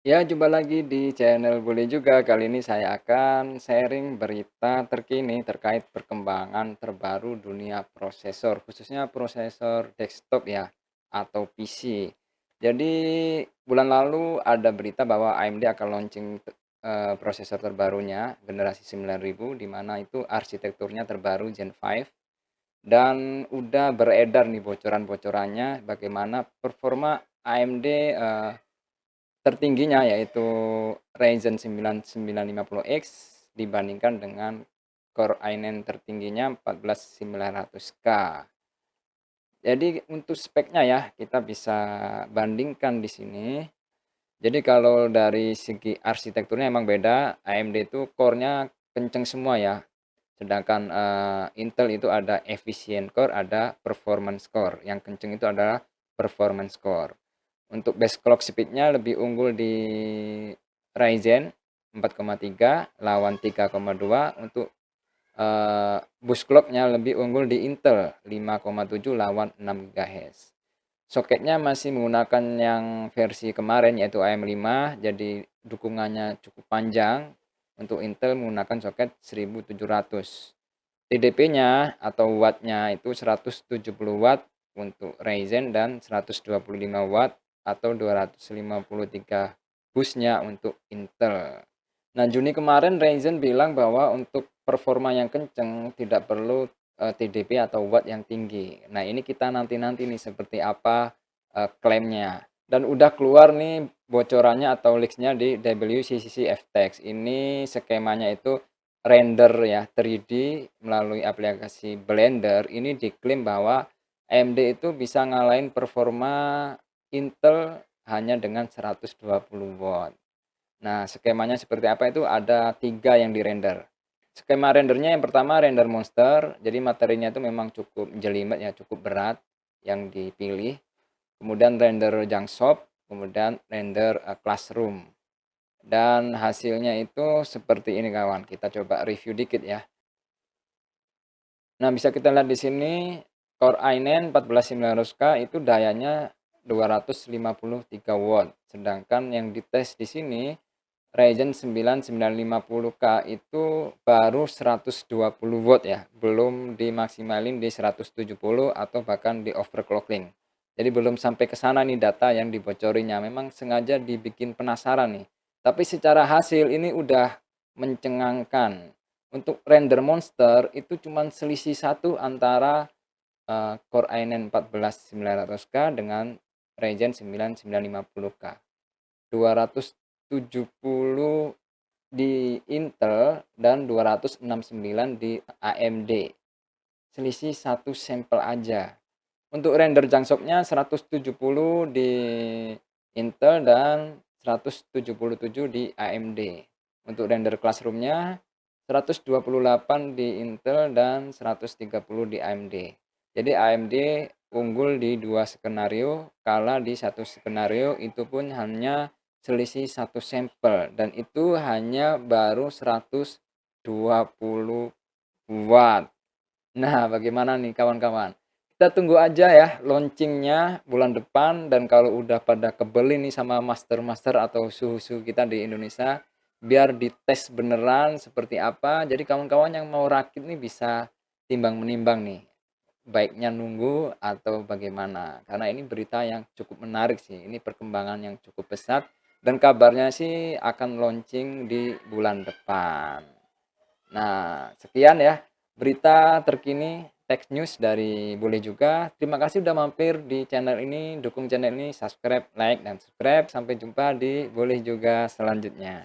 Ya, jumpa lagi di channel Boleh Juga. Kali ini saya akan sharing berita terkini terkait perkembangan terbaru dunia prosesor, khususnya prosesor desktop ya, atau PC. Jadi, bulan lalu ada berita bahwa AMD akan launching prosesor terbarunya, generasi 9000, di mana itu arsitekturnya terbaru Gen 5. Dan udah beredar nih bocoran-bocorannya bagaimana performa AMD tertingginya yaitu Ryzen 9 950X dibandingkan dengan Core i9 tertingginya 14900K. Jadi untuk speknya ya, kita bisa bandingkan di sini. Jadi kalau dari segi arsitekturnya emang beda, AMD itu core-nya kenceng semua ya. Sedangkan Intel itu ada efficient core, ada performance core. Yang kenceng itu adalah performance core. Untuk base clock speed-nya lebih unggul di Ryzen 4,3 lawan 3,2. Untuk boost clock-nya lebih unggul di Intel 5,7 lawan 6 GHz. Soketnya masih menggunakan yang versi kemarin yaitu AM5, jadi dukungannya cukup panjang. Untuk Intel menggunakan soket 1700. TDP-nya atau watt-nya itu 170 watt untuk Ryzen dan 125 watt atau 253 boost-nya untuk Intel. Nah, Juni kemarin Ryzen bilang bahwa untuk performa yang kenceng tidak perlu TDP atau watt yang tinggi. Nah, ini kita nanti-nanti nih seperti apa klaimnya. Dan udah keluar nih bocorannya atau leaks-nya di WCCC FTX. Ini skemanya itu render ya 3D melalui aplikasi Blender. Ini diklaim bahwa AMD itu bisa ngalahin performa Intel hanya dengan 120 watt. Nah, skemanya seperti apa itu ada 3 yang di-render. Skema rendernya yang pertama render monster, jadi materinya itu memang cukup jelimet ya, cukup berat yang dipilih. Kemudian render junk shop, kemudian render classroom. Dan hasilnya itu seperti ini kawan. Kita coba review dikit ya. Nah, bisa kita lihat di sini Core i9 14900K itu dayanya 253 watt. Sedangkan yang dites di sini Ryzen 9 9550K itu baru 120 watt ya, belum dimaksimalin di 170 atau bahkan di overclocking. Jadi belum sampai ke sana nih data yang dibocorinya. Memang sengaja dibikin penasaran nih. Tapi secara hasil ini udah mencengangkan. Untuk render monster itu cuma selisih satu antara Core i9 14900K dengan Ryzen 9 950K. 270 di Intel dan 269 di AMD. Selisih satu sampel aja. Untuk render jangshopnya 170 di Intel dan 177 di AMD. Untuk render classroomnya 128 di Intel dan 130 di AMD. Jadi AMD unggul di dua skenario, kala di satu skenario itu pun hanya selisih satu sampel dan itu hanya baru 120 watt. Nah, bagaimana nih kawan-kawan? Kita tunggu aja ya launchingnya bulan depan dan kalau udah pada kebeli nih sama master-master atau suhu-suhu kita di Indonesia, biar dites beneran seperti apa. Jadi kawan-kawan yang mau rakit nih bisa timbang-menimbang nih, baiknya nunggu atau bagaimana. Karena ini berita yang cukup menarik sih, ini perkembangan yang cukup pesat dan kabarnya sih akan launching di bulan depan. Nah, sekian ya berita terkini tech news dari Boleh Juga. Terima kasih udah mampir di channel ini, dukung channel ini, subscribe, like, dan subscribe. Sampai jumpa di Boleh Juga selanjutnya.